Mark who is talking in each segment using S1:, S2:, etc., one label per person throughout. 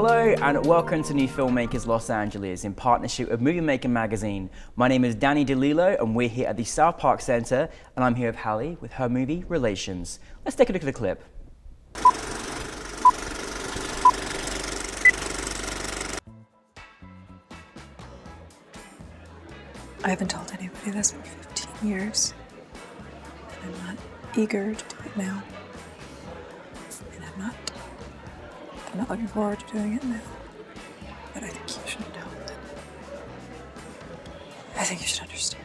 S1: Hello and welcome to NewFilmmakers Los Angeles in partnership with Movie Maker magazine. My name is Danny DeLillo and we're here at the South Park Center and I'm here with Hallie with her movie Relations. Let's take a look at the clip.
S2: I haven't told anybody this for 15 years. And I'm not eager to do it now. And I'm not looking forward to doing it now. But I think you should know that. I think you should understand.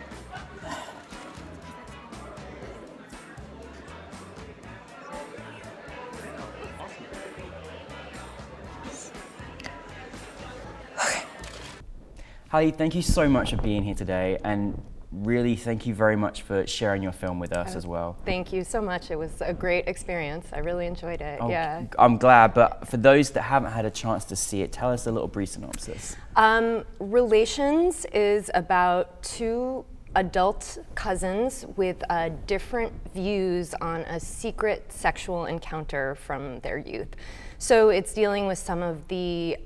S2: Okay.
S1: Hallie, thank you so much for being here today and really thank you very much for sharing your film with us as well.
S3: Thank you so much. It was a great experience. I really enjoyed it. Yeah.
S1: I'm glad, but for those that haven't had a chance to see it, tell us a little brief synopsis.
S3: Relations is about two adult cousins with different views on a secret sexual encounter from their youth. So it's dealing with some of the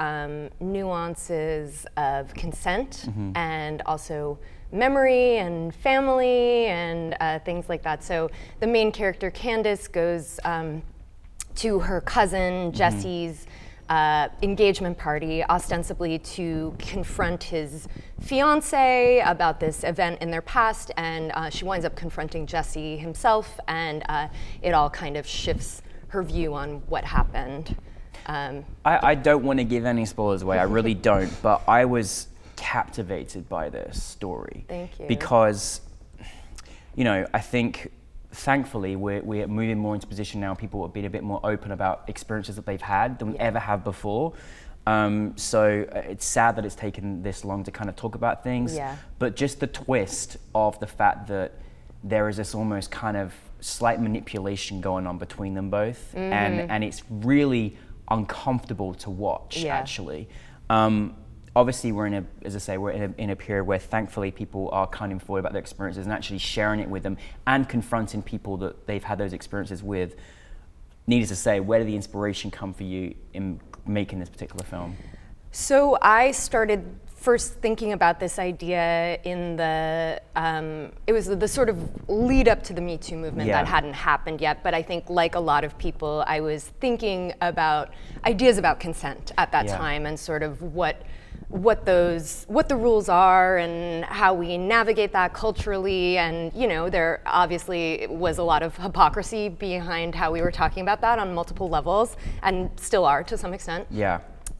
S3: nuances of consent and also memory and family and things like that. So the main character, Candace, goes to her cousin Jesse's engagement party, ostensibly to confront his fiance about this event in their past, and she winds up confronting Jesse himself, and it all kind of shifts her view on what happened.
S1: I don't want to give any spoilers away, I really don't, but I was captivated by this story.
S3: Thank you.
S1: Because, you know, I think thankfully we're moving more into a position now, people are being a bit more open about experiences that they've had than we ever have before. So it's sad that it's taken this long to kind of talk about things, but just the twist of the fact that there is this almost kind of slight manipulation going on between them both, and it's really uncomfortable to watch, actually. Obviously, we're in a period where thankfully people are coming forward about their experiences and actually sharing it with them and confronting people that they've had those experiences with. Needless to say, where did the inspiration come for you in making this particular film?
S3: So I started first thinking about this idea in the, it was the sort of lead up to the Me Too movement that hadn't happened yet, but I think like a lot of people, I was thinking about ideas about consent at that time and sort of what the rules are and how we navigate that culturally, and you know, there obviously was a lot of hypocrisy behind how we were talking about that on multiple levels, and still are to some extent.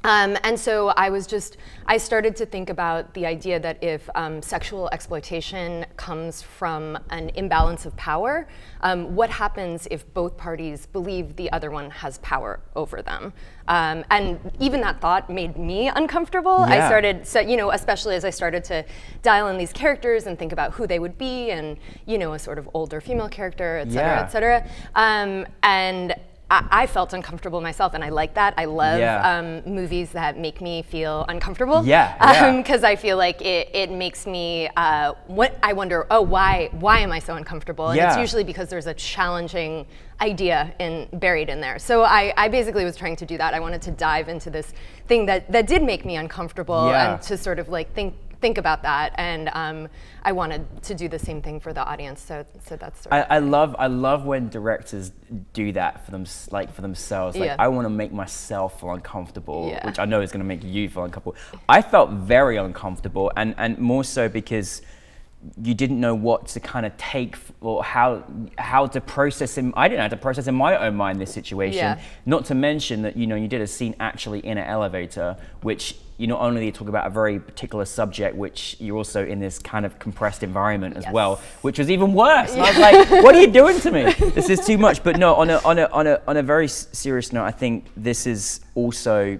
S3: And so I started to think about the idea that if sexual exploitation comes from an imbalance of power, what happens if both parties believe the other one has power over them? And even that thought made me uncomfortable. I started, so, you know, especially as I started to dial in these characters and think about who they would be, and you know, a sort of older female character, et cetera, et cetera. And I felt uncomfortable myself, and I like that. I love movies that make me feel uncomfortable. Because I feel like it makes me, I wonder, why am I so uncomfortable? And it's usually because there's a challenging idea buried in there. So I basically was trying to do that. I wanted to dive into this thing that did make me uncomfortable and to sort of like think about that, and I wanted to do the same thing for the audience. So that's sort of
S1: I love when directors do that for themselves. Like I want to make myself feel uncomfortable, which I know is going to make you feel uncomfortable. I felt very uncomfortable, and more so because you didn't know what to kind of take or how to process him. I didn't know how to process in my own mind this situation. Not to mention that, you know, you did a scene actually in an elevator, which you not only talk about a very particular subject, which you're also in this kind of compressed environment as well, which was even worse. And I was like, what are you doing to me? This is too much. But no, on a very serious note, I think this is also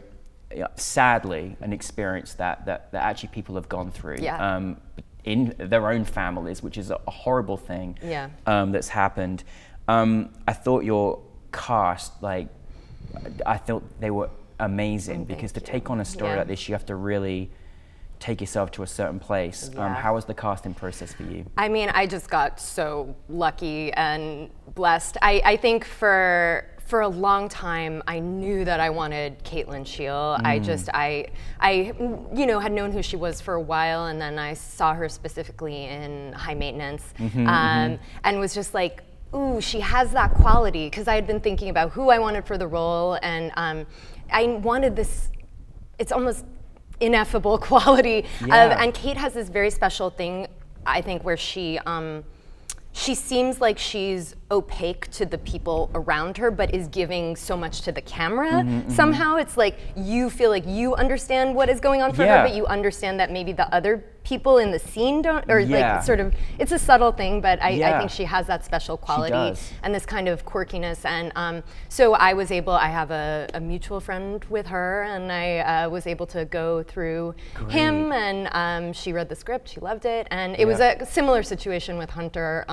S1: sadly an experience that actually people have gone through. In their own families, which is a horrible thing that's happened. I thought your cast, I thought they were amazing, because to take on a story like this, you have to really take yourself to a certain place.
S3: Yeah.
S1: How was the casting process for you?
S3: I mean, I just got so lucky and blessed. I think for a long time, I knew that I wanted Caitlin Scheel. I had known who she was for a while, and then I saw her specifically in High Maintenance, and was just like, ooh, she has that quality, because I had been thinking about who I wanted for the role, and I wanted this, it's almost ineffable quality. And Kate has this very special thing, I think, where she seems like she's opaque to the people around her, but is giving so much to the camera. Somehow it's like you feel like you understand what is going on for her, but you understand that maybe the other people in the scene don't, or like sort of, it's a subtle thing, but I think she has that special quality and this kind of quirkiness. And so I have a mutual friend with her, and I was able to go through him, and she read the script, she loved it, and it was a similar situation with Hunter.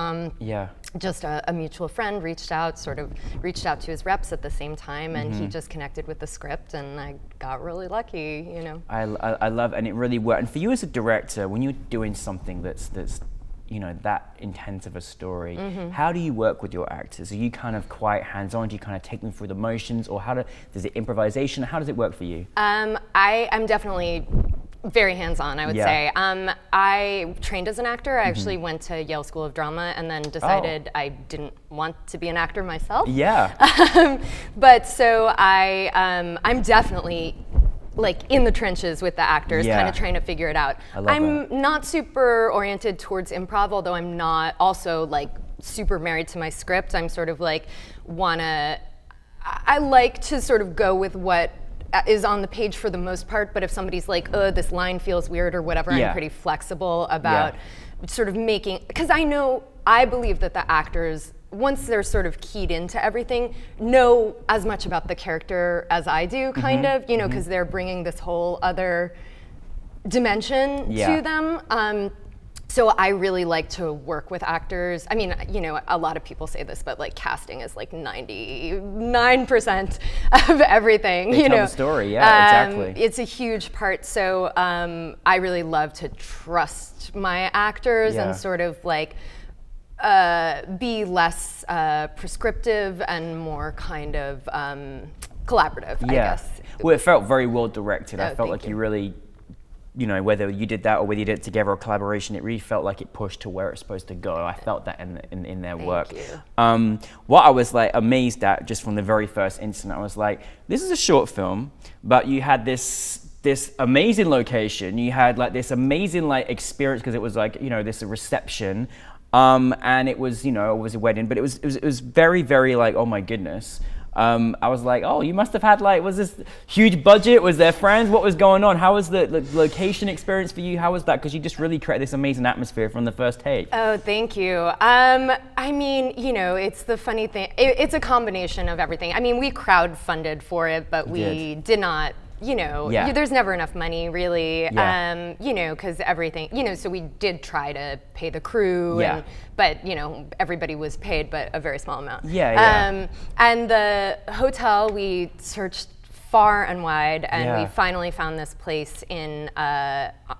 S3: Just a mutual friend reached out to his reps at the same time, and he just connected with the script, and I got really lucky, you know.
S1: I love, and it really worked. And for you as a director, when you're doing something that's that intense of a story, how do you work with your actors? Are you kind of quite hands-on? Do you kind of take them through the motions, or does it improvisation? How does it work for you?
S3: I'm definitely very hands-on, I would say. I trained as an actor. I actually went to Yale School of Drama, and then decided I didn't want to be an actor myself. But so I'm definitely like in the trenches with the actors, kind of trying to figure it out. I'm not super oriented towards improv, although I'm not also like super married to my script. I'm sort of like I like to sort of go with what is on the page for the most part, but if somebody's like, oh, this line feels weird or whatever, I'm pretty flexible about sort of making, because I believe that the actors, once they're sort of keyed into everything, know as much about the character as I do, kind of, you know, because they're bringing this whole other dimension to them. So I really like to work with actors. I mean, you know, a lot of people say this, but like casting is like 99% of everything.
S1: They tell the story, exactly.
S3: It's a huge part. So I really love to trust my actors and sort of like be less prescriptive and more kind of collaborative, I guess.
S1: Well, it felt very well directed. I felt like you really, you know, whether you did that or whether you did it together or collaboration, it really felt like it pushed to where it's supposed to go. I felt that in their work. What I was like amazed at just from the very first instant, I was like, this is a short film, but you had this amazing location. You had like this amazing like experience, because it was like, you know, this reception, and it was, you know, it was a wedding, but it was very, very like, oh my goodness. I was like, oh, you must have had like, was this huge budget? Was there friends? What was going on? How was the location experience for you? How was that? Because you just really created this amazing atmosphere from the first take. Oh,
S3: thank you. I mean, you know, it's the funny thing. It's a combination of everything. I mean, we crowdfunded for it, but we did not, you know, there's never enough money really, you know, because everything, you know, so we did try to pay the crew, but, you know, everybody was paid, but a very small amount. And the hotel, we searched far and wide, and we finally found this place in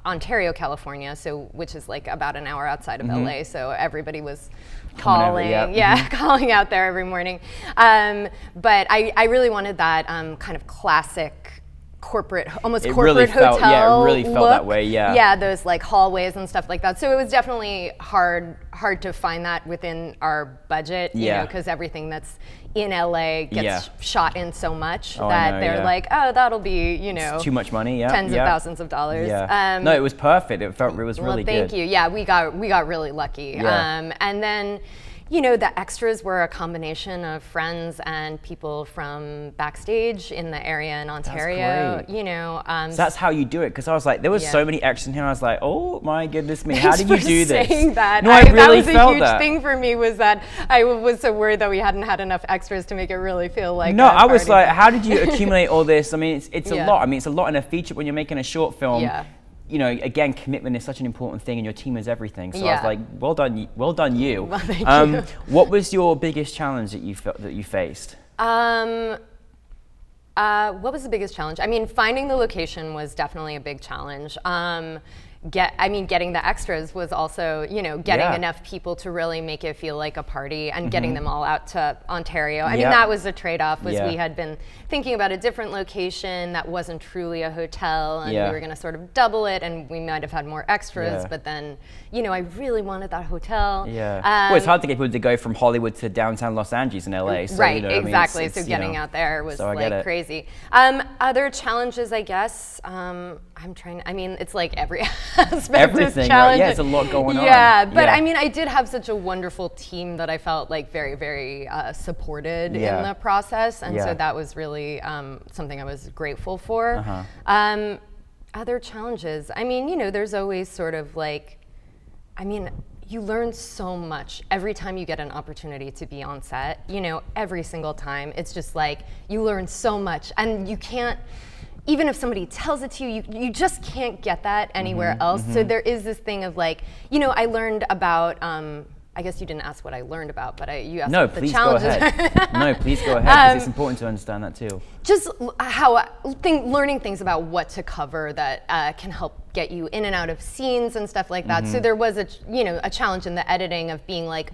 S3: Ontario, California, which is like about an hour outside of LA, so everybody was calling, calling out there every morning. But I really wanted that kind of classic corporate, almost corporate hotel
S1: it really felt that way,
S3: those like hallways and stuff like that. So it was definitely hard to find that within our budget, you know, because everything that's in LA gets shot in so much that they're like, oh, that'll be, you know,
S1: it's too much money,
S3: tens of thousands of dollars.
S1: No, it was perfect. It was really good.
S3: Thank you. Yeah, we got really lucky. And then, you know, the extras were a combination of friends and people from backstage in the area in Ontario.
S1: That's great.
S3: You know,
S1: so that's how you do it. Because I was like, there was so many extras in here. I was like, oh my goodness me, how did you do this?
S3: Saying that.
S1: No, I really
S3: that
S1: felt
S3: was a huge thing for me. Was that I was so worried that we hadn't had enough extras to make it really feel like.
S1: No, I was like, how did you accumulate all this? I mean, it's a lot. I mean, it's a lot in a feature when you're making a short film. You know, again, commitment is such an important thing, and your team is everything. So I was like, well done you.
S3: Well, thank you.
S1: What was your biggest challenge that you faced?
S3: What was the biggest challenge? I mean, finding the location was definitely a big challenge. Getting the extras was also, getting enough people to really make it feel like a party and getting them all out to Ontario. I mean, that was a trade-off, we had been thinking about a different location that wasn't truly a hotel, and we were gonna sort of double it, and we might have had more extras, but then, I really wanted that hotel.
S1: Well, it's hard to get people to go from Hollywood to downtown Los Angeles in LA. So,
S3: right, exactly. So getting out there was like crazy. Other challenges, I guess, it's like every aspect is challenging.
S1: Right? Yeah, it's a lot going on.
S3: Yeah, but I mean, I did have such a wonderful team that I felt like very, very supported in the process, and so that was really something I was grateful for. Other challenges, I mean, there's always sort of like, you learn so much every time you get an opportunity to be on set, every single time. It's just like, you learn so much, and you can't, even if somebody tells it to you, you just can't get that anywhere else. So there is this thing of like, I learned about, I guess you didn't ask what I learned about, but you asked what the challenges.
S1: No, please go ahead, because it's important to understand that too.
S3: Just learning things about what to cover that can help get you in and out of scenes and stuff like that. So there was a challenge in the editing of being like,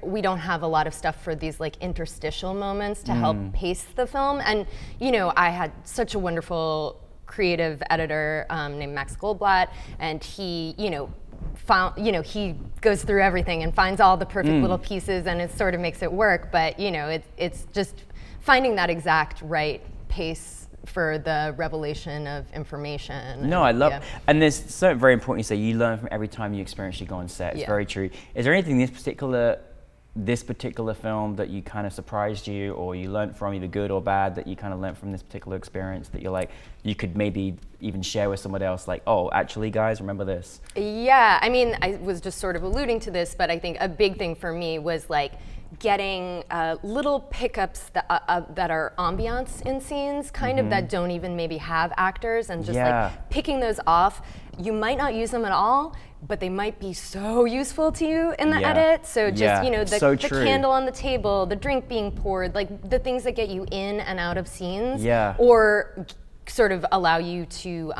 S3: we don't have a lot of stuff for these like interstitial moments to help pace the film. And I had such a wonderful creative editor named Max Goldblatt, and he he goes through everything and finds all the perfect little pieces, and it sort of makes it work. But it's just finding that exact right pace for the revelation of information.
S1: No, I love, and there's something very important you say, you learn from every time you experience you go on set. It's very true. Is there anything this particular film that you kind of surprised you, or you learned from, either good or bad, that you kind of learned from this particular experience that you're like, you could maybe even share with someone else, like, oh, actually guys, remember this?
S3: Yeah, I mean, I was just sort of alluding to this, but I think a big thing for me was like getting little pickups that are ambiance in scenes, kind of that don't even maybe have actors, and just like picking those off. You might not use them at all, but they might be so useful to you in the edit. So just, the candle on the table, the drink being poured, like the things that get you in and out of scenes, or sort of allow you to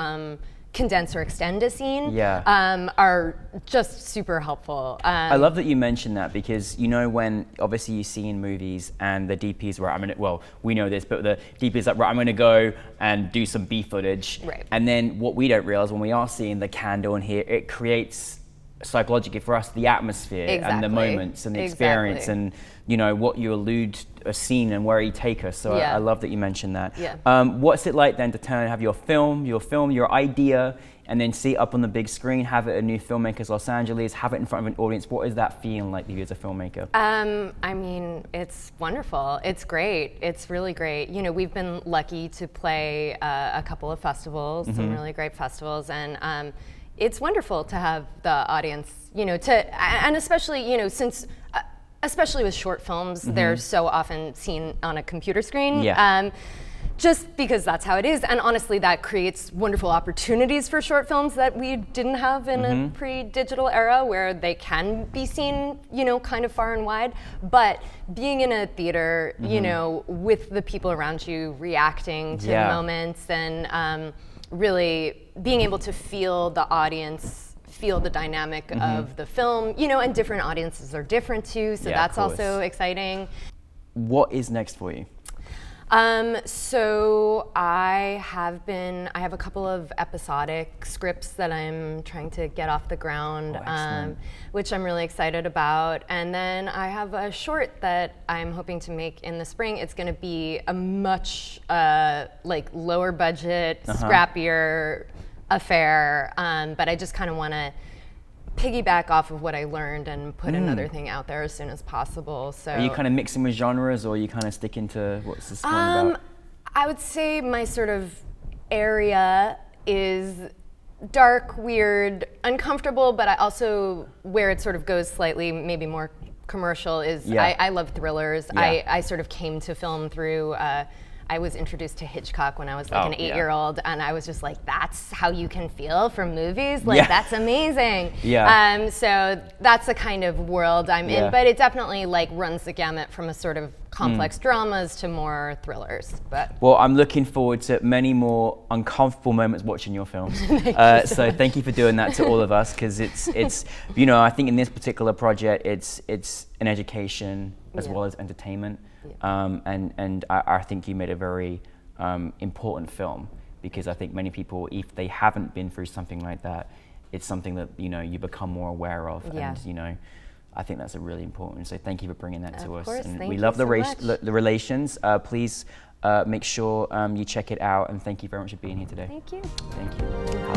S3: condense or extend a scene, are just super helpful.
S1: I love that you mentioned that, because when obviously you see in movies and the DP's where we know this, but the DP's like, right, I'm gonna go and do some B footage, and then what we don't realize when we are seeing the candle in here, it creates psychologically for us the atmosphere and the moments and the experience and what you allude a scene and where you take us. So I love that you mentioned that. What's it like then to have your your idea, and then see it up on the big screen, have it at New Filmmakers Los Angeles, have it in front of an audience? What is that feeling like to you as a filmmaker?
S3: I mean, it's wonderful. It's great. It's really great. We've been lucky to play a couple of festivals, some really great festivals, and it's wonderful to have the audience, and especially, since, especially with short films, they're so often seen on a computer screen. Just because that's how it is, and honestly, that creates wonderful opportunities for short films that we didn't have in a pre-digital era, where they can be seen, kind of far and wide. But being in a theater, with the people around you reacting to moments, and really being able to feel the audience, feel the dynamic of the film, and different audiences are different too, so that's also exciting.
S1: What is next for you?
S3: So I have a couple of episodic scripts that I'm trying to get off the ground, which I'm really excited about. And then I have a short that I'm hoping to make in the spring. It's going to be a much lower budget, scrappier affair, but I just kind of want to piggyback off of what I learned and put another thing out there as soon as possible. So
S1: are you kind of mixing with genres, or are you kind of sticking to what's this one about?
S3: I would say my sort of area is dark, weird, uncomfortable, but I also, where it sort of goes slightly maybe more commercial is I love thrillers. I sort of came to film through I was introduced to Hitchcock when I was like an 8-year-old, and I was just like, that's how you can feel from movies? Like, that's amazing. So that's the kind of world I'm in, but it definitely like runs the gamut from a sort of complex dramas to more thrillers. But
S1: well, I'm looking forward to many more uncomfortable moments watching your films. So thank you for doing that to all of us, because it's you know, I think in this particular project it's an education as well as entertainment, and I think you made a very important film, because I think many people, if they haven't been through something like that, it's something that, you know, you become more aware of, and you know, I think that's a really important. So thank you for bringing that to us. And we love the relations. Please make sure you check it out, and thank you very much for being here today.
S3: Thank you.
S1: Thank you.